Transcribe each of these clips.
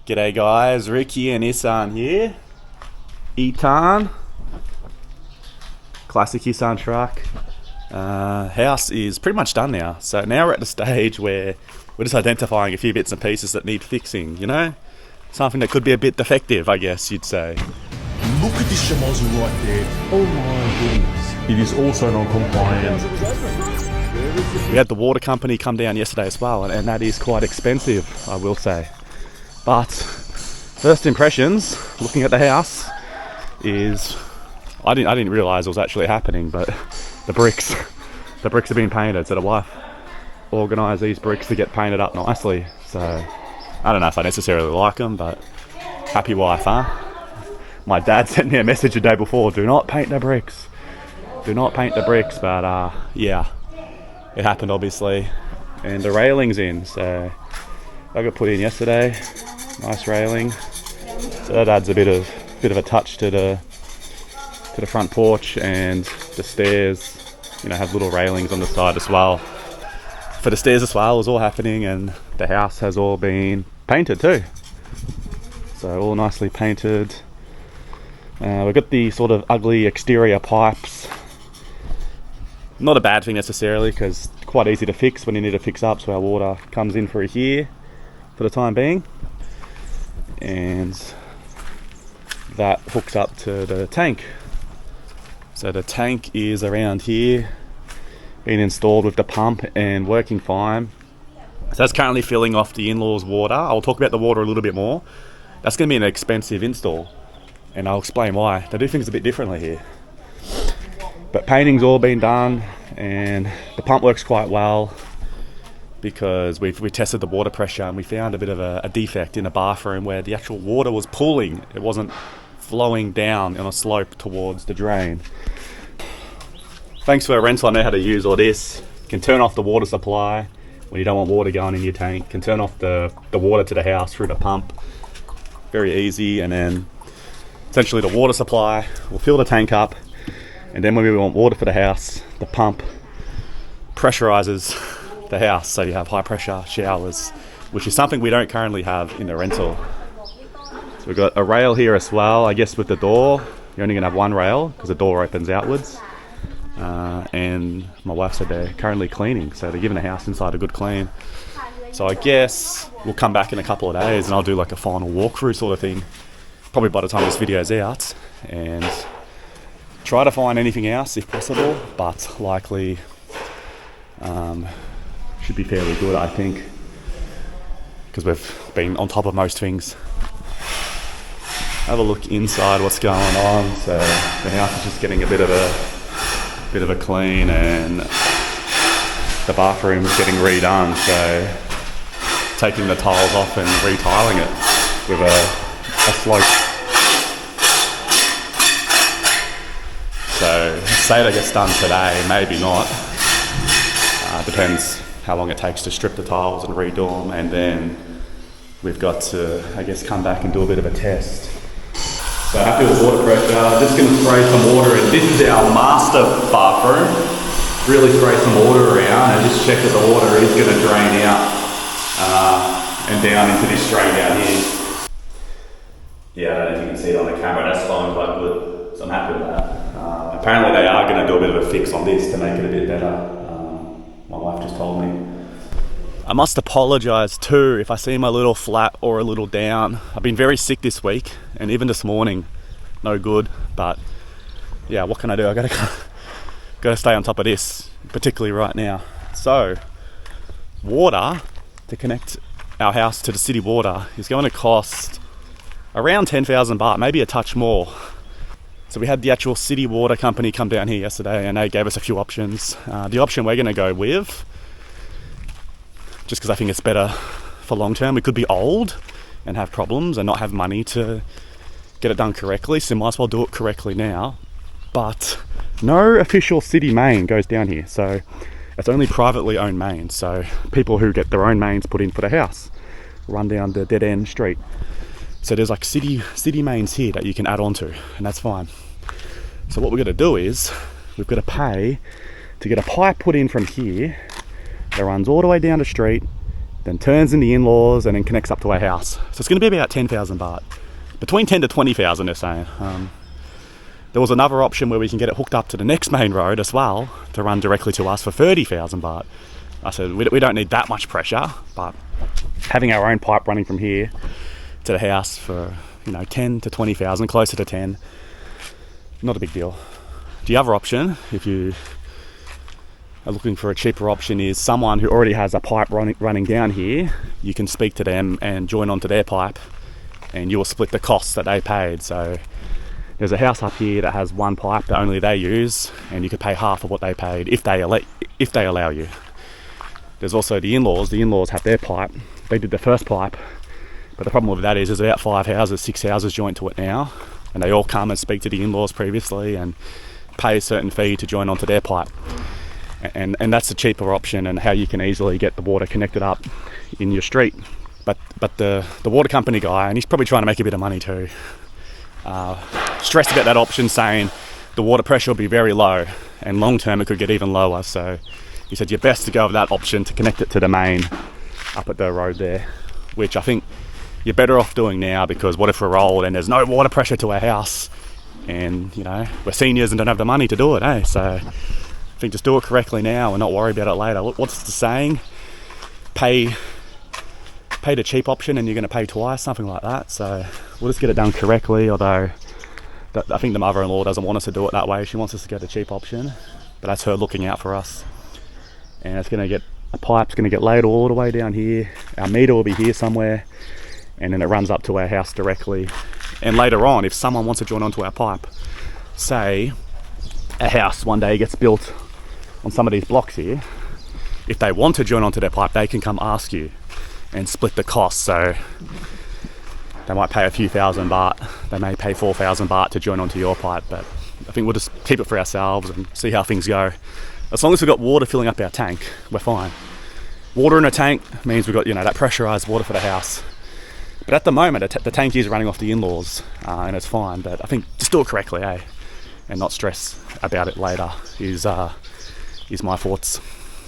G'day guys, Ricky and Isaan here. Etan. Classic Isaan truck. House is pretty much done now. So now we're at the stage where we're just identifying a few bits and pieces that need fixing, you know? Something that could be a bit defective, I guess you'd say. Look at this Shimozu right there. Oh my goodness. It is also non-compliant. We had the water company come down yesterday as well, and that is quite expensive, I will say. But first impressions, looking at the house, is I didn't realise it was actually happening, but the bricks have been painted. So the wife organised these bricks to get painted up nicely. So I don't know if I necessarily like them, but happy wife, huh? My dad sent me a message the day before, do not paint the bricks. Do not paint the bricks, but yeah, it happened obviously. And the railing's in, so I got put in yesterday. Nice railing. So that adds a bit of a touch to the front porch, and the stairs, you know, have little railings on the side as well. For the stairs as well, it was all happening, and the house has all been painted too. So all nicely painted. We've got the sort of ugly exterior pipes. Not a bad thing necessarily, because quite easy to fix when you need to fix up. So our water comes in through here for the time being, and that hooks up to the tank. So the tank is around here, being installed with the pump and working fine. So that's currently filling off the in-laws water. I'll talk about the water a little bit more. That's going to be an expensive install, and I'll explain why. They do things a bit differently here. But painting's all been done, and the pump works quite well, because we tested the water pressure and we found a bit of a defect in the bathroom where the actual water was pooling. It wasn't flowing down on a slope towards the drain. Thanks for a rental, I know how to use all this. You can turn off the water supply when you don't want water going in your tank. You can turn off the water to the house through the pump. Very easy, and then essentially the water supply will fill the tank up, and then when we want water for the house, the pump pressurizes the house, so you have high pressure showers, which is something we don't currently have in the rental. So we've got a rail here as well. I guess with the door, you're only going to have one rail because the door opens outwards. And my wife said they're currently cleaning, so they're giving the house inside a good clean. So I guess we'll come back in a couple of days and I'll do like a final walkthrough sort of thing, probably by the time this video's out, and try to find anything else if possible, but likely should be fairly good, I think, because we've been on top of most things. Have a look inside what's going on. So the house is just getting a bit of a clean, and the bathroom's getting redone, so taking the tiles off and retiling it with a slope. So say that gets done today, maybe not. Depends how long it takes to strip the tiles and redo them, and then we've got to, I guess, come back and do a bit of a test. So happy with water pressure. Just going to spray some water in. This is our master bathroom. Really spray some water around and just check that the water is going to drain out and down into this drain down here. Yeah, I don't know if you can see it on the camera. That's flowing quite good, so I'm happy with that. Apparently they are going to do a bit of a fix on this to make it a bit better. My wife just told me. I must apologise too if I seem a little flat or a little down. I've been very sick this week, and even this morning, no good. But yeah, what can I do? I gotta stay on top of this, particularly right now. So, water to connect our house to the city water is going to cost around 10,000 baht, maybe a touch more. So we had the actual city water company come down here yesterday, and they gave us a few options. The option we're going to go with, just because I think it's better for long term, we could be old and have problems and not have money to get it done correctly, so might as well do it correctly now. But no official city main goes down here, so it's only privately owned mains. So people who get their own mains put in for the house run down the dead end street. So there's like city mains here that you can add on to, and that's fine. So what we're going to do is we've got to pay to get a pipe put in from here that runs all the way down the street then turns in the in-laws, and then connects up to our house. So it's going to be about 10,000 baht. Between 10 to 20,000, they're saying. There was another option where we can get it hooked up to the next main road as well to run directly to us for 30,000 baht. I said, we don't need that much pressure, but having our own pipe running from here to the house for, 10 to 20,000, closer to 10, not a big deal. The other option, if you are looking for a cheaper option, is someone who already has a pipe running down here. You can speak to them and join onto their pipe, and you will split the costs that they paid. So there's a house up here that has one pipe that only they use, and you could pay half of what they paid if they allow you. There's also the in-laws. The in-laws have their pipe. They did the first pipe, but the problem with that is there's about 6 houses joined to it now, and they all come and speak to the in-laws previously and pay a certain fee to join onto their pipe. And that's the cheaper option, and how you can easily get the water connected up in your street. But the water company guy, and he's probably trying to make a bit of money too, stressed about that option, saying the water pressure will be very low, and long term it could get even lower. So he said you're best to go with that option to connect it to the main up at the road there, which I think you're better off doing now, because what if we're old and there's no water pressure to our house, and we're seniors and don't have the money to do it, eh? So I think just do it correctly now and not worry about it later. What's the saying? Pay the cheap option and you're going to pay twice, something like that. So we'll just get it done correctly, although I think the mother-in-law doesn't want us to do it that way. She wants us to go the cheap option, but that's her looking out for us. And a pipe's going to get laid all the way down here. Our meter will be here somewhere, and then it runs up to our house directly. And later on, if someone wants to join onto our pipe, say a house one day gets built on some of these blocks here, if they want to join onto their pipe, they can come ask you and split the cost. So they might pay a few thousand baht, they may pay 4,000 baht to join onto your pipe, but I think we'll just keep it for ourselves and see how things go. As long as we've got water filling up our tank, we're fine. Water in a tank means we've got that pressurized water for the house. But at the moment, the tank is running off the in-laws, and it's fine. But I think just do it correctly, eh? And not stress about it later is my thoughts.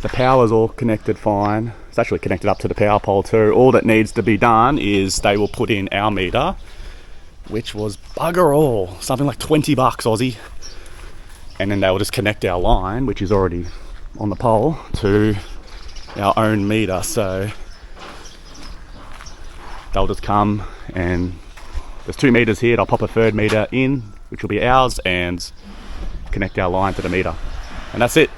The power's all connected fine. It's actually connected up to the power pole too. All that needs to be done is they will put in our meter, which was bugger all, something like 20 bucks Aussie. And then they will just connect our line, which is already on the pole, to our own meter. So they'll just come, and there's 2 meters here. They'll pop a third meter in, which will be ours, and connect our line to the meter. And that's it.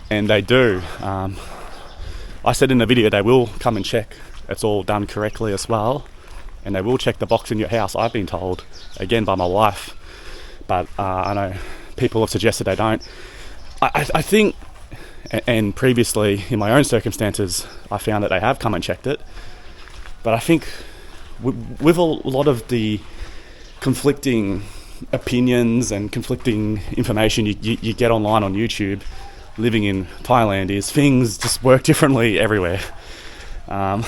And they do. I said in the video they will come and check it's all done correctly as well. And they will check the box in your house, I've been told, again by my wife. But I know people have suggested they don't. I think, and previously in my own circumstances, I found that they have come and checked it. But I think with a lot of the conflicting opinions and conflicting information you get online on YouTube, living in Thailand, is things just work differently everywhere. And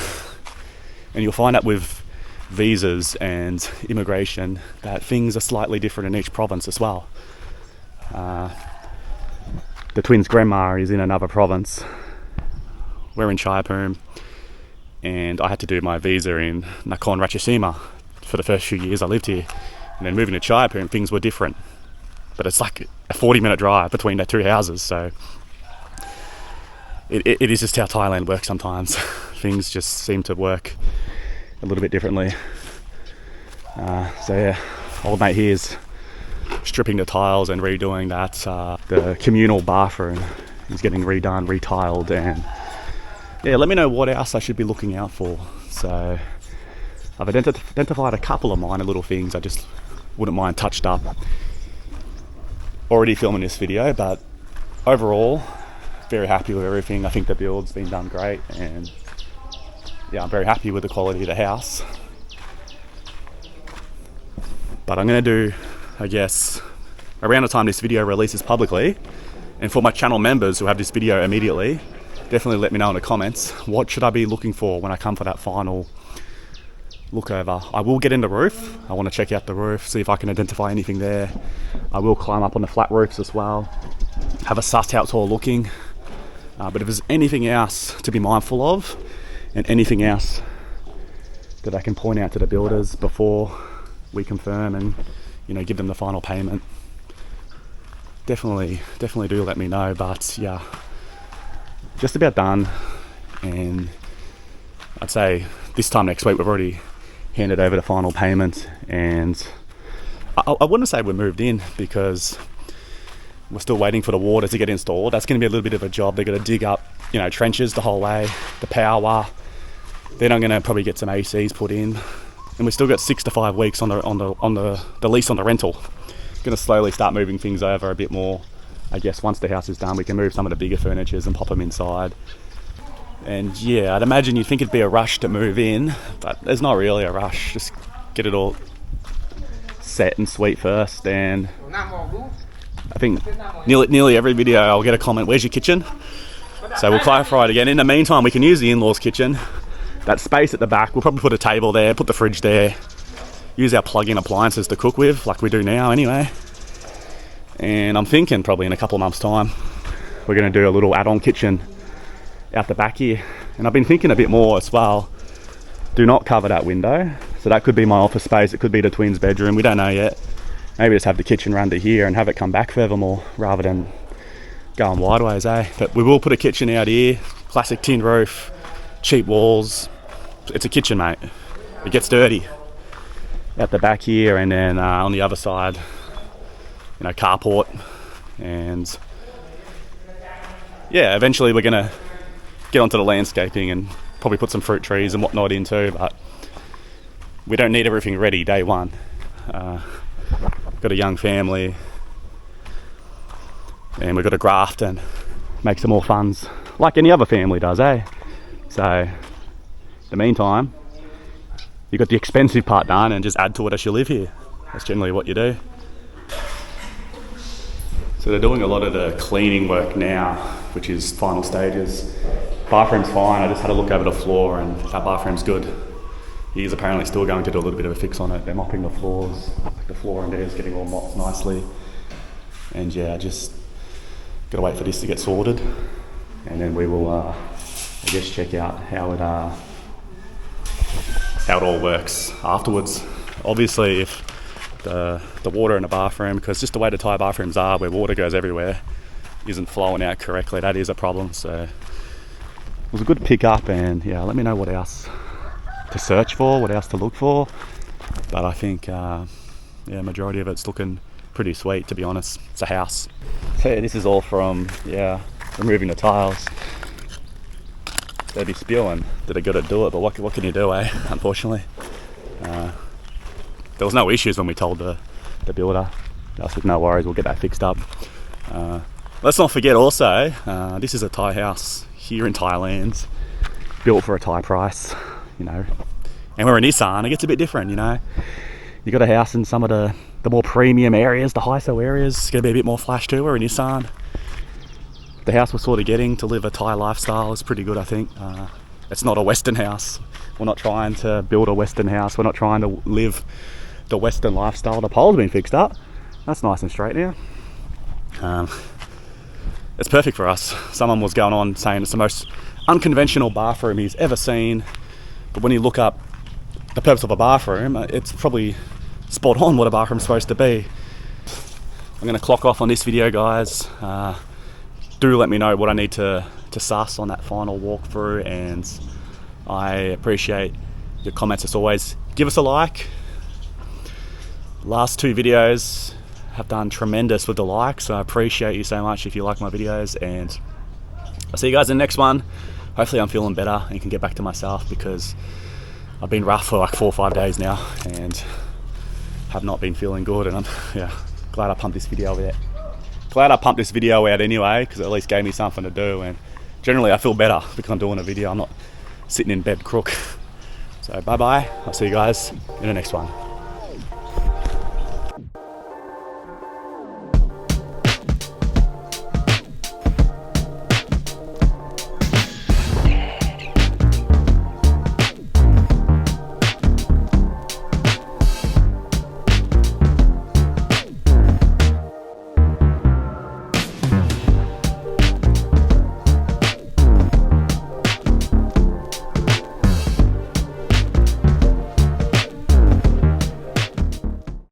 you'll find that with visas and immigration, that things are slightly different in each province as well. The twins' grandma is in another province. We're in Chaiyapoom, and I had to do my visa in Nakhon Ratchasima for the first few years I lived here. And then moving to Chaiyapoom, things were different. But it's like a 40-minute drive between the 2 houses, so it is just how Thailand works sometimes. Things just seem to work a little bit differently. So yeah, old mate here's stripping the tiles and redoing that. The communal bathroom is getting redone, retiled, and yeah, let me know what else I should be looking out for. So I've identified a couple of minor little things I just wouldn't mind touched up. Already filming this video, but overall very happy with everything. I think the build's been done great, and yeah, I'm very happy with the quality of the house. But I'm going to do, I guess, around the time this video releases publicly, and for my channel members who have this video immediately, definitely let me know in the comments, what should I be looking for when I come for that final look over. I will get in the roof. I want to check out the roof, see if I can identify anything there. I will climb up on the flat roofs as well, have a suss how it's all looking. But if there's anything else to be mindful of, and anything else that I can point out to the builders before we confirm and, you know, give them the final payment, definitely do let me know. But yeah, just about done, and I'd say this time next week we've already handed over the final payment, and I wouldn't say we're moved in because we're still waiting for the water to get installed. That's going to be a little bit of a job. They're going to dig up, you know, trenches the whole way, the power. Then I'm going to probably get some ACs put in, and we've still got 6 to 5 weeks on the lease on the rental. Going to slowly start moving things over a bit more. I guess once the house is done, we can move some of the bigger furnitures and pop them inside. And yeah, I'd imagine you'd think it'd be a rush to move in, but there's not really a rush. Just get it all set and sweet first. And I think nearly every video I'll get a comment, "Where's your kitchen?" So we'll clarify it again. In the meantime, we can use the in-laws kitchen. That space at the back, we'll probably put a table there, put the fridge there, use our plug-in appliances to cook with, like we do now anyway. And I'm thinking probably in a couple of months' time, we're going to do a little add-on kitchen out the back here. And I've been thinking a bit more as well. Do not cover that window. So that could be my office space. It could be the twins' bedroom. We don't know yet. Maybe just have the kitchen run to here and have it come back furthermore rather than going wideways, eh? But we will put a kitchen out here. Classic tin roof, cheap walls. It's a kitchen, mate. It gets dirty out the back here, and then on the other side, you know, carport. And yeah, eventually we're gonna get onto the landscaping and probably put some fruit trees and whatnot in too, but we don't need everything ready day one. Got a young family, and we've got to graft and make some more funds like any other family does, eh? So in the meantime, you got the expensive part done and just add to it as you live here. That's generally what you do. So they're doing a lot of the cleaning work now, which is final stages. Bathroom's fine. I just had a look over the floor, and that bathroom's good. He's apparently still going to do a little bit of a fix on it. They're mopping the floors. The floor in there is getting all mopped nicely. And yeah, just gotta wait for this to get sorted, and then we will, I guess, check out how it all works afterwards. Obviously, if the water in the bathroom, because just the way the Thai bathrooms are, where water goes everywhere, isn't flowing out correctly, that is a problem. So it was a good pick up, and yeah, let me know what else to search for, what else to look for. But I think yeah, majority of it's looking pretty sweet, to be honest. It's a house. So yeah, this is all from removing the tiles. They'd be spewing that I gotta do it, but what can you do, eh? Unfortunately, there was no issues when we told the builder. I said no worries, we'll get that fixed up. Let's not forget also, this is a Thai house here in Thailand, built for a Thai price, you know. And we're in Isaan, it gets a bit different, you know. You got a house in some of the more premium areas, the high-so areas. It's going to be a bit more flash too. We're in Isaan. The house we're sort of getting to live a Thai lifestyle is pretty good, I think. It's not a Western house. We're not trying to build a Western house. We're not trying to live the Western lifestyle. The pole's been fixed up. That's nice and straight now. It's perfect for us. Someone was going on saying it's the most unconventional bathroom he's ever seen. But when you look up the purpose of a bathroom, it's probably spot on what a bathroom's supposed to be. I'm going to clock off on this video, guys. Do let me know what I need to suss on that final walkthrough, and I appreciate your comments as always. Give us a like. Last 2 videos have done tremendous with the likes, so I appreciate you so much if you like my videos, and I'll see you guys in the next one. Hopefully I'm feeling better and can get back to myself, because I've been rough for like 4 or 5 days now and have not been feeling good, and I'm glad I pumped this video out. Glad I pumped this video out anyway, because it at least gave me something to do, and generally I feel better because I'm doing a video. I'm not sitting in bed crook. So bye bye. I'll see you guys in the next one.